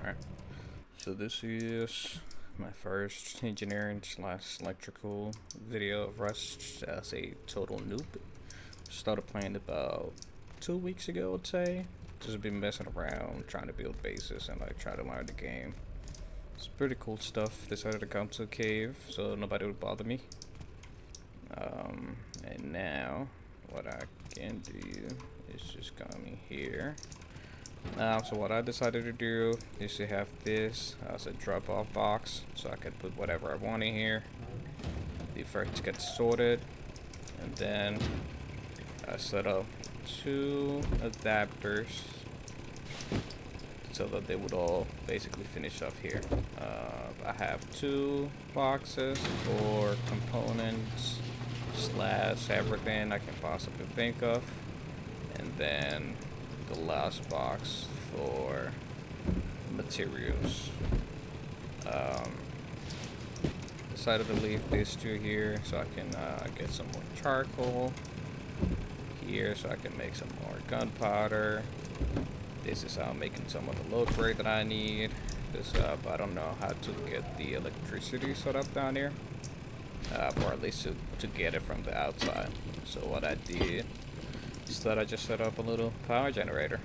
Alright, so this is my first engineering slash electrical video of Rust as a total noob. Started playing about 2 weeks ago, I'd say. Just been messing around, trying to build bases and like try to learn the game. It's pretty cool stuff. Decided to come to a cave so nobody would bother me. And now what I can do is just come here. So what I decided to do is to have this as a drop-off box, so I could put whatever I want in here. The first gets sorted, and then I set up 2 adapters so that they would all basically finish off here. I have 2 boxes for components slash everything I can possibly think of, and then the last box for materials. Decided to leave these 2 here so I can get some more charcoal here so I can make some more gunpowder. This is how I'm making some of the load grade that I need. This I don't know how to get the electricity set up down here, or at least to get it from the outside. So what I did is that I just set up a little power generator.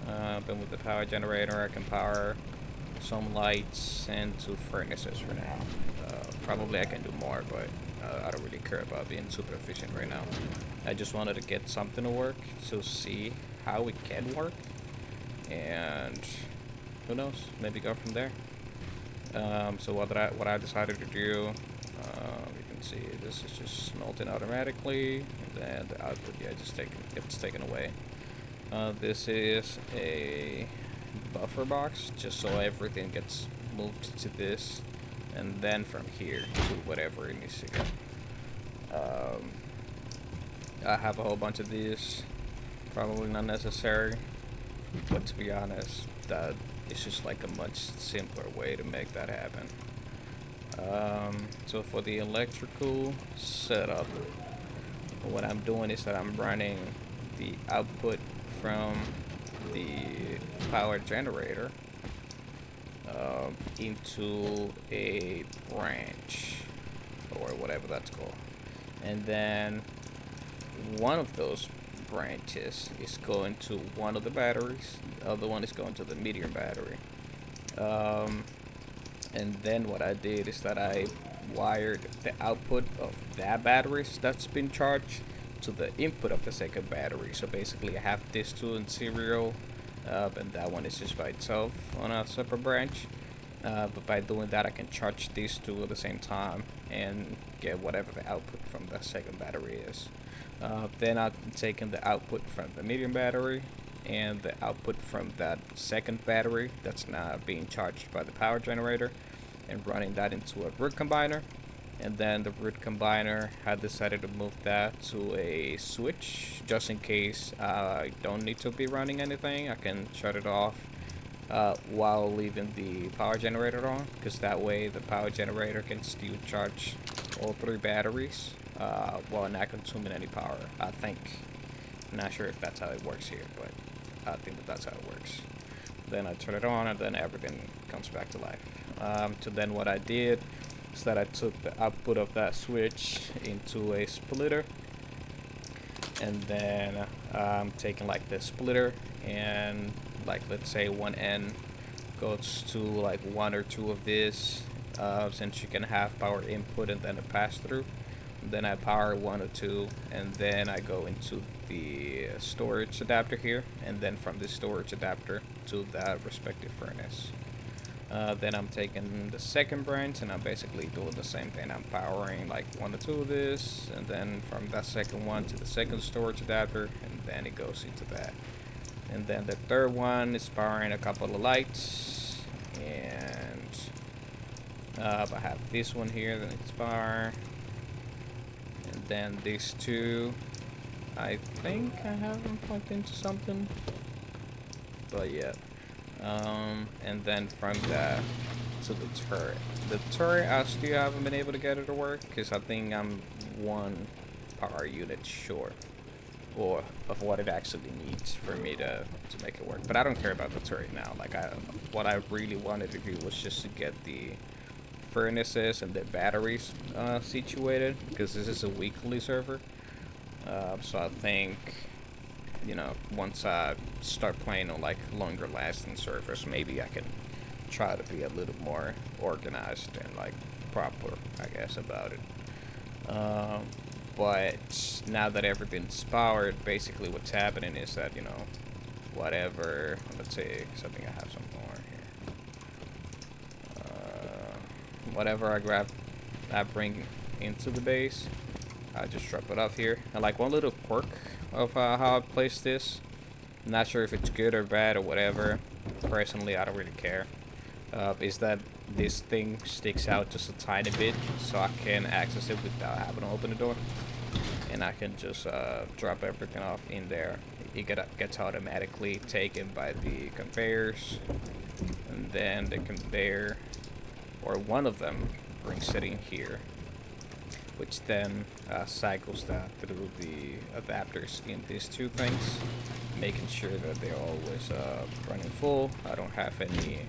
And with the power generator I can power some lights and 2 furnaces for now. Probably I can do more, but I don't really care about being super efficient right now. I just wanted to get something to work to see how it can work, and who knows, maybe go from there. So what I decided to do, you can see this is just smelting automatically, and then the output gets taken away. This is a buffer box, just so everything gets moved to this, and then from here to whatever it needs to go. I have a whole bunch of these, probably not necessary, but to be honest, that is just like a much simpler way to make that happen. So for the electrical setup, what I'm doing is that I'm running the output from the power generator into a branch, or whatever that's called, and then one of those branches is going to one of the batteries, the other one is going to the medium battery. And then what I did is that I wired the output of that batteries that's been charged to the input of the second battery. So basically I have this 2 in serial, and that one is just by itself on a separate branch. But by doing that I can charge these 2 at the same time and get whatever the output from the second battery is. Then I'm taking the output from the medium battery and the output from that second battery that's now being charged by the power generator, and running that into a root combiner. And then the root combiner had decided to move that to a switch, just in case I don't need to be running anything. I can shut it off while leaving the power generator on, because that way the power generator can still charge all 3 batteries while not consuming any power, I think. I'm not sure if that's how it works here, but I think that's how it works. Then I turn it on, and then everything comes back to life. So then what I did is that I took the output of that switch into a splitter, and then I'm taking like the splitter, and like let's say one end goes to like 1 or 2 of this, since you can have power input and then a pass through. Then I power 1 or 2, and then I go into the storage adapter here, and then from the storage adapter to that respective furnace. Then I'm taking the second branch, and I'm basically doing the same thing. I'm powering like 1 or 2 of this, and then from that second one to the second storage adapter, and then it goes into that. And then the third one is powering a couple of lights, and I have this one here that needs power. And then these 2, I think I have them plugged into something, but yeah. And then from that to the turret. The turret, I still haven't been able to get it to work, because I think I'm 1 power unit short. or of what it actually needs for me to make it work. But I don't care about the turret now. Like what I really wanted to do was just to get the furnaces and the batteries situated, because this is a weekly server. So I think, you know, once I start playing on like longer lasting servers, maybe I can try to be a little more organized and like proper, I guess, about it. But now that everything's powered, basically what's happening is that, you know, whatever, let's say, I think I have some more here. Whatever I bring into the base, I just drop it off here. And like one little quirk of how I place this, I'm not sure if it's good or bad or whatever. Personally, I don't really care. Is that this thing sticks out just a tiny bit, so I can access it without having to open the door, and I can just drop everything off in there. It gets automatically taken by the conveyors, and then the conveyor, or one of them, brings it in here, which then cycles that through the adapters in these two things, making sure that they're always running full. I don't have any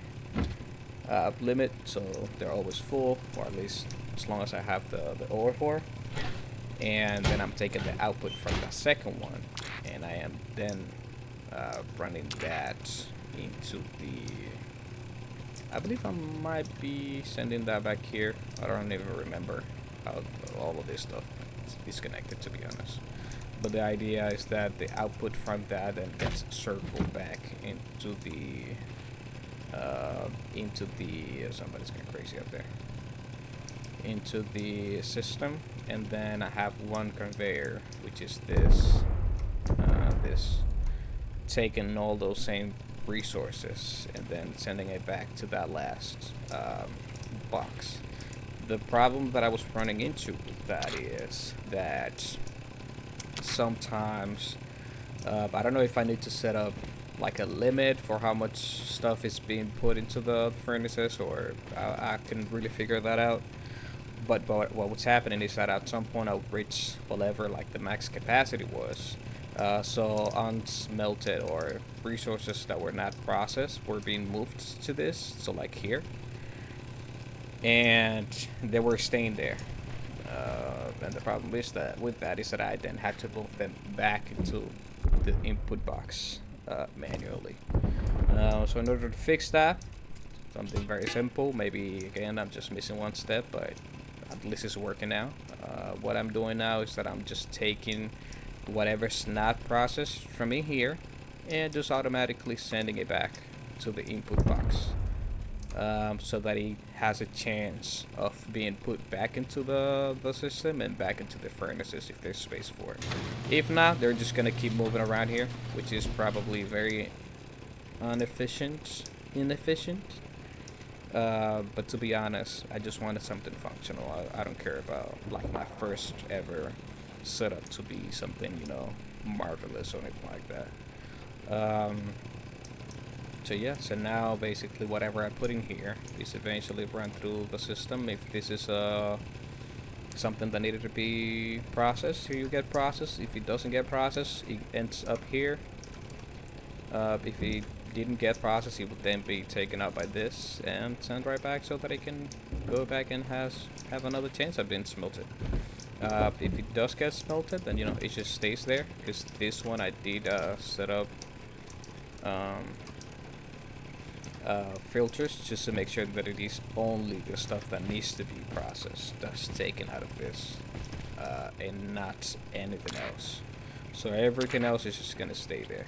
limit, so they're always full, or at least as long as I have the ore for. And then I'm taking the output from the second one, and I am then running that into the, I believe I might be sending that back here. I don't even remember how all of this stuff is connected, to be honest. But the idea is that the output from that then gets circled back into the somebody's going crazy up there, into the system. And then I have one conveyor, which is this taking all those same resources and then sending it back to that last box. The problem that I was running into with that is that sometimes I don't know if I need to set up like a limit for how much stuff is being put into the furnaces, or I couldn't really figure that out. But what's happening is that at some point I'll reach whatever like the max capacity was. So unsmelted or resources that were not processed were being moved to this. So like here, and they were staying there. And the problem is that with that is that I then had to move them back into the input box manually. So in order to fix that, something very simple. Maybe again I'm just missing one step, but at least it's working now. What I'm doing now is that I'm just taking whatever's not processed from in here and just automatically sending it back to the input box, so that it has a chance of being put back into the system and back into the furnaces if there's space for it. If not, they're just gonna keep moving around here, which is probably very inefficient. But to be honest, I just wanted something functional. I don't care about like my first ever setup to be something, you know, marvelous or anything like that. So yeah, so now basically whatever I put in here is eventually run through the system. If this is something that needed to be processed, here you get processed. If it doesn't get processed, it ends up here. If it didn't get processed, it would then be taken out by this and sent right back so that it can go back and have another chance at being smelted. If it does get smelted, then you know it just stays there, because this one I did set up filters just to make sure that it is only the stuff that needs to be processed that's taken out of this, and not anything else. So everything else is just gonna stay there.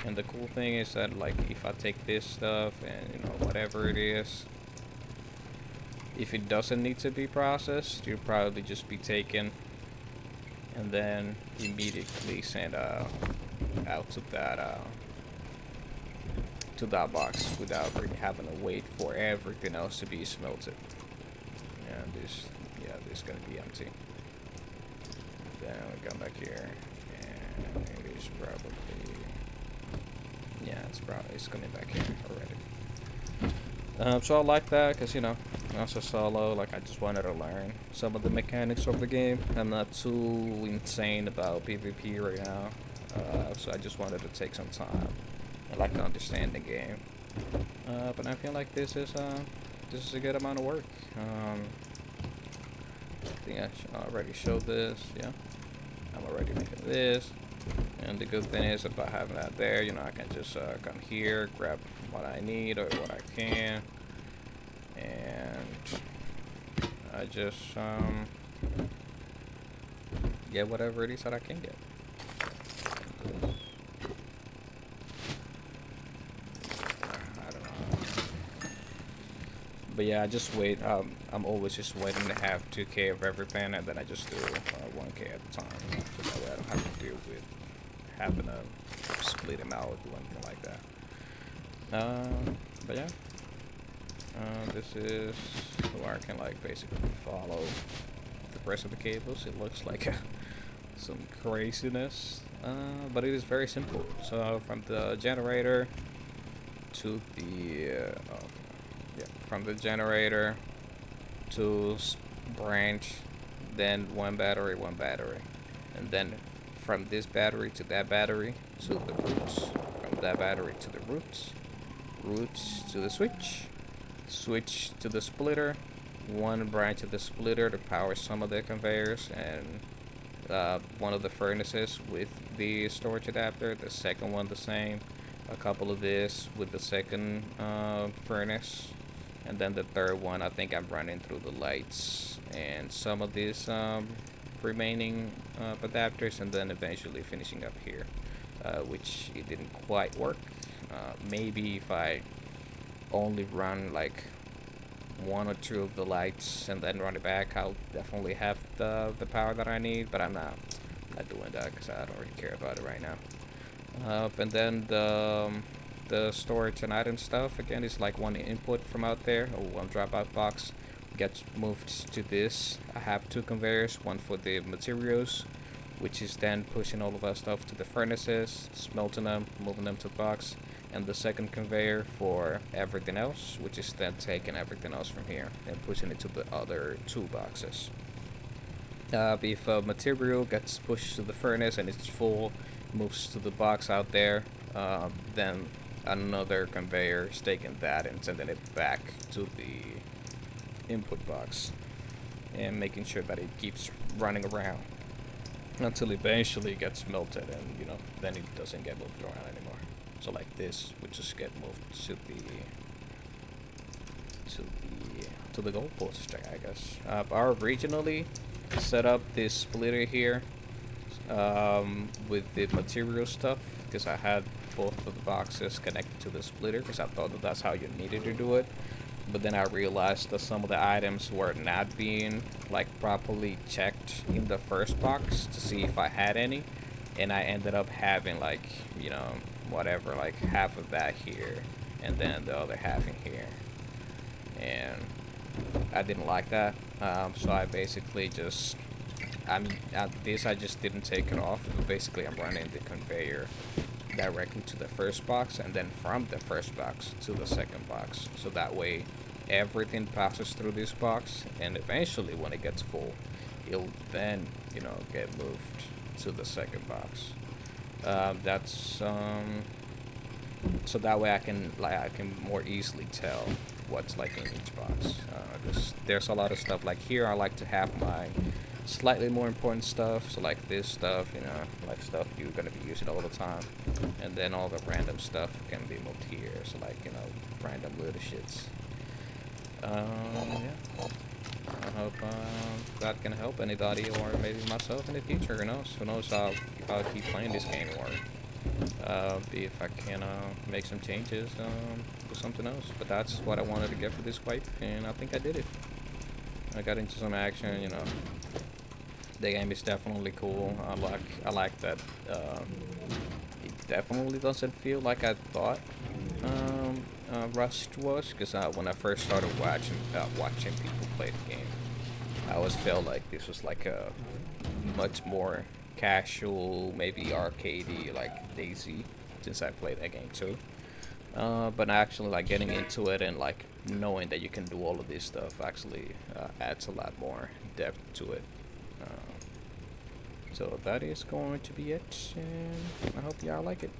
And the cool thing is that like if I take this stuff and you know whatever it is, if it doesn't need to be processed, you'll probably just be taken and then immediately sent out to that box without really having to wait for everything else to be smelted. And this is gonna be empty. Then we come back here, and it is probably, yeah, it's coming back here already. So I like that because, you know, as a solo, like I just wanted to learn some of the mechanics of the game. I'm not too insane about PvP right now, so I just wanted to take some time and like understand the game. But I feel like this is a good amount of work. I think I already showed this. Yeah, I'm already making this. And the good thing is about having that there, you know, I can just come here, grab what I need or what I can, and I just get whatever it is that I can get. I don't know. But yeah, I just wait. I'm always just waiting to have 2K of everything, and then I just do 1K at a time, you know, so that way I don't have to deal with having to split them out or do anything like that. But yeah, this is where I can like basically follow the rest of the cables. It looks like some craziness, but it is very simple. So from the generator to the yeah, from the generator to branch, then one battery, and then from this battery to that battery to the roots, from that battery to the roots, roots to the switch to the splitter, one branch of the splitter to power some of the conveyors, and one of the furnaces with the storage adapter, the second one the same, a couple of this with the second furnace, and then the third one I think I'm running through the lights and some of these remaining adapters, and then eventually finishing up here, which it didn't quite work. Maybe if I only run like one or two of the lights and then run it back, I'll definitely have the power that I need, but I'm not doing that because I don't really care about it right now. And then the storage and item stuff again is like one input from out there, or one dropout box gets moved to this. I have two conveyors, one for the materials, which is then pushing all of our stuff to the furnaces, smelting them, moving them to the box, and the second conveyor for everything else, which is then taking everything else from here and pushing it to the other two boxes. If a material gets pushed to the furnace and it's full, moves to the box out there, then another conveyor is taking that and sending it back to the input box and making sure that it keeps running around until eventually it gets melted, and you know, then it doesn't get moved around anymore. So like this would just get moved to the goalpost, I guess. I originally set up this splitter here with the material stuff because I had both of the boxes connected to the splitter because I thought that that's how you needed to do it. But then I realized that some of the items were not being like properly checked in the first box to see if I had any, and I ended up having like, you know, whatever, like half of that here and then the other half in here, and I didn't like that. So I basically just at this I just didn't take it off. But basically I'm running the conveyor directly to the first box and then from the first box to the second box, so that way everything passes through this box, and eventually when it gets full it'll then, you know, get moved to the second box. That's so that way I can more easily tell what's like in each box. There's a lot of stuff like here I like to have my slightly more important stuff, so like this stuff, you know, like stuff you're gonna be using all the time, and then all the random stuff can be moved here, so like, you know, random little shits. Yeah, I hope that can help anybody, or maybe myself in the future. Who knows how if I'll keep playing this game, or if I can make some changes to something else. But that's what I wanted to get for this wipe, and I think I did it. I got into some action, you know. The game is definitely cool. I like that. It definitely doesn't feel like I thought Rust was, because when I first started watching people play the game, I always felt like this was like a much more casual, maybe arcadey, like Daisy, since I played that game too. But actually like getting into it and like knowing that you can do all of this stuff actually adds a lot more depth to it. So that is going to be it, and I hope y'all like it.